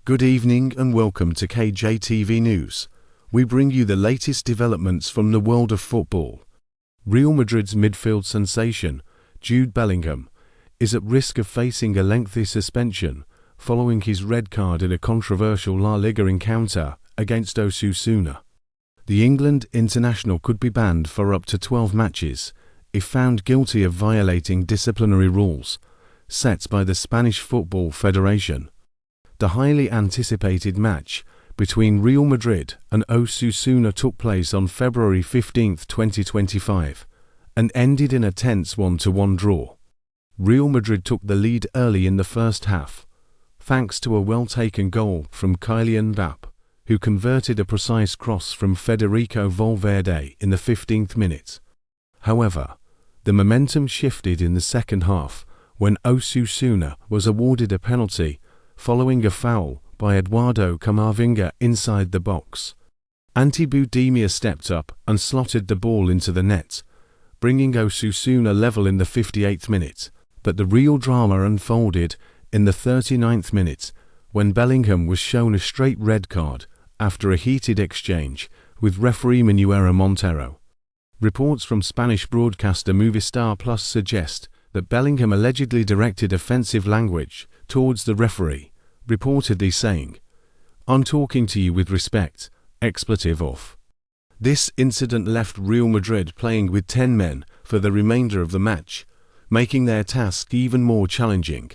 Good evening and welcome to KJTV News. We bring you the latest developments from the world of football. Real Madrid's midfield sensation, Jude Bellingham, is at risk of facing a lengthy suspension following his red card in a controversial La Liga encounter against Osasuna. The England international could be banned for up to 12 matches if found guilty of violating disciplinary rules set by the Spanish Football Federation. The highly anticipated match between Real Madrid and Osasuna took place on February 15, 2025, and ended in a tense 1-1 draw. Real Madrid took the lead early in the first half, thanks to a well-taken goal from Kylian Mbappé, who converted a precise cross from Federico Valverde in the 15th minute. However, the momentum shifted in the second half when Osasuna was awarded a penalty following a foul by Eduardo Camavinga inside the box. Ante Budimir stepped up and slotted the ball into the net, bringing Osasuna level in the 58th minute, but the real drama unfolded in the 39th minute when Bellingham was shown a straight red card after a heated exchange with referee Munuera Montero. Reports from Spanish broadcaster Movistar Plus suggest that Bellingham allegedly directed offensive language towards the referee, reportedly saying, "I'm talking to you with respect, expletive off." This incident left Real Madrid playing with 10 men for the remainder of the match, making their task even more challenging.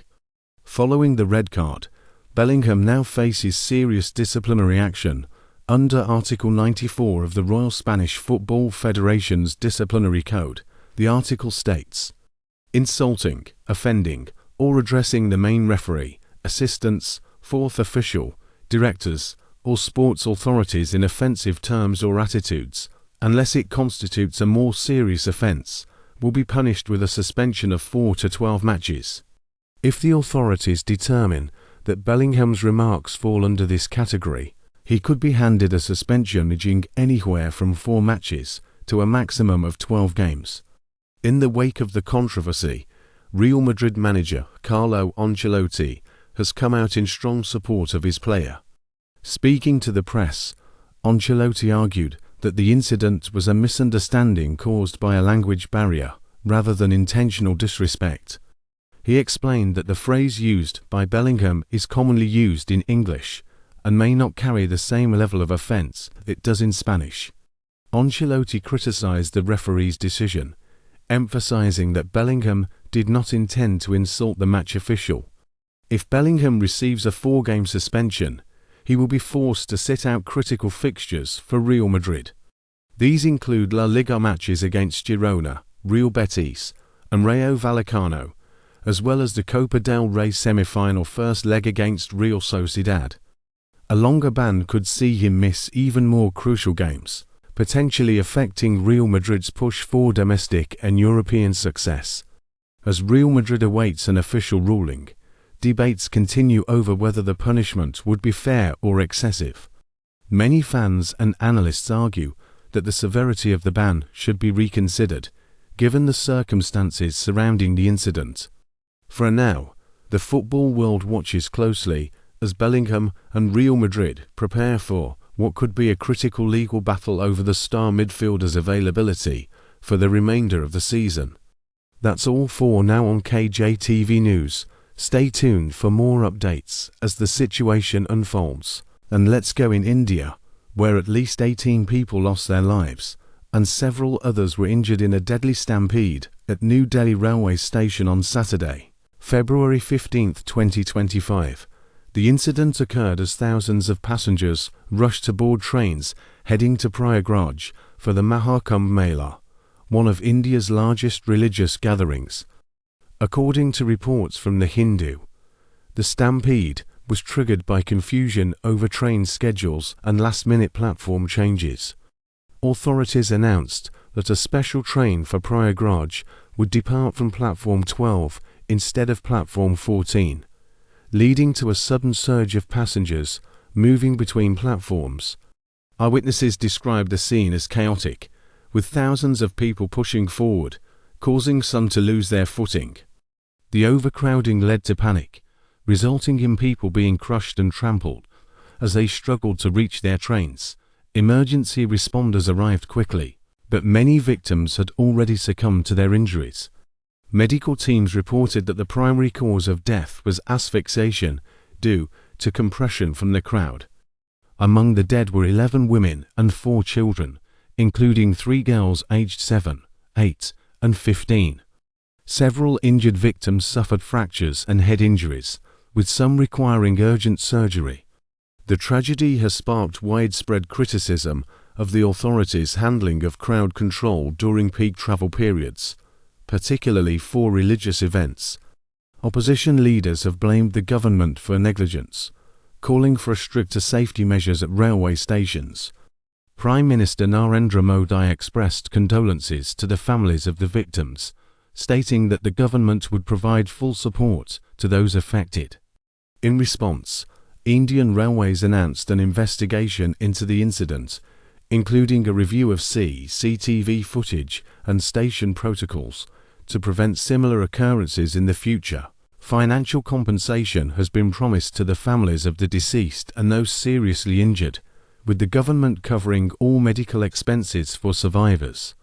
Following the red card, Bellingham now faces serious disciplinary action under Article 94 of the Royal Spanish Football Federation's Disciplinary Code. The article states, "Insulting, offending, or addressing the main referee, assistants, fourth official, directors, or sports authorities in offensive terms or attitudes, unless it constitutes a more serious offence, will be punished with a suspension of 4 to 12 matches." If the authorities determine that Bellingham's remarks fall under this category, he could be handed a suspension ranging anywhere from 4 matches to a maximum of 12 games. In the wake of the controversy, Real Madrid manager Carlo Ancelotti has come out in strong support of his player. Speaking to the press, Ancelotti argued that the incident was a misunderstanding caused by a language barrier rather than intentional disrespect. He explained that the phrase used by Bellingham is commonly used in English and may not carry the same level of offence it does in Spanish. Ancelotti criticised the referee's decision, emphasising that Bellingham did not intend to insult the match official. If Bellingham receives a 4-game suspension, he will be forced to sit out critical fixtures for Real Madrid. These include La Liga matches against Girona, Real Betis, and Rayo Vallecano, as well as the Copa del Rey semi-final first leg against Real Sociedad. A longer ban could see him miss even more crucial games, potentially affecting Real Madrid's push for domestic and European success. As Real Madrid awaits an official ruling, debates continue over whether the punishment would be fair or excessive. Many fans and analysts argue that the severity of the ban should be reconsidered, given the circumstances surrounding the incident. For now, the football world watches closely as Bellingham and Real Madrid prepare for what could be a critical legal battle over the star midfielder's availability for the remainder of the season. That's all for now on KJTV News. Stay tuned for more updates as the situation unfolds. And let's go in India, where at least 18 people lost their lives and several others were injured in a deadly stampede at New Delhi railway station on Saturday, February 15, 2025. The incident occurred as thousands of passengers rushed to board trains heading to Prayagraj for the Maha Kumbh Mela, one of India's largest religious gatherings. According to reports from The Hindu, the stampede was triggered by confusion over train schedules and last-minute platform changes. Authorities announced that a special train for Prayagraj would depart from platform 12 instead of platform 14, leading to a sudden surge of passengers moving between platforms. Eyewitnesses described the scene as chaotic, with thousands of people pushing forward, causing some to lose their footing. The overcrowding led to panic, resulting in people being crushed and trampled as they struggled to reach their trains. Emergency responders arrived quickly, but many victims had already succumbed to their injuries. Medical teams reported that the primary cause of death was asphyxiation due to compression from the crowd. Among the dead were 11 women and 4 children, including 3 girls aged 7, 8, and 15. Several injured victims suffered fractures and head injuries, with some requiring urgent surgery. The tragedy has sparked widespread criticism of the authorities' handling of crowd control during peak travel periods, particularly for religious events. Opposition leaders have blamed the government for negligence, calling for stricter safety measures at railway stations. Prime Minister Narendra Modi expressed condolences to the families of the victims, stating that the government would provide full support to those affected. In response, Indian Railways announced an investigation into the incident, including a review of CCTV footage and station protocols to prevent similar occurrences in the future. Financial compensation has been promised to the families of the deceased and those seriously injured, with the government covering all medical expenses for survivors.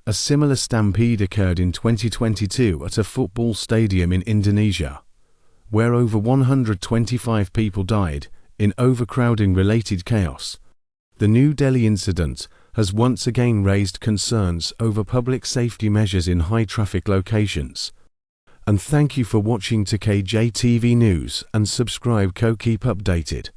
A similar stampede occurred in 2022 at a football stadium in Indonesia, where over 125 people died in overcrowding-related chaos. The New Delhi incident has once again raised concerns over public safety measures in high-traffic locations. And thank you for watching to KJTV News, and subscribe to keep updated.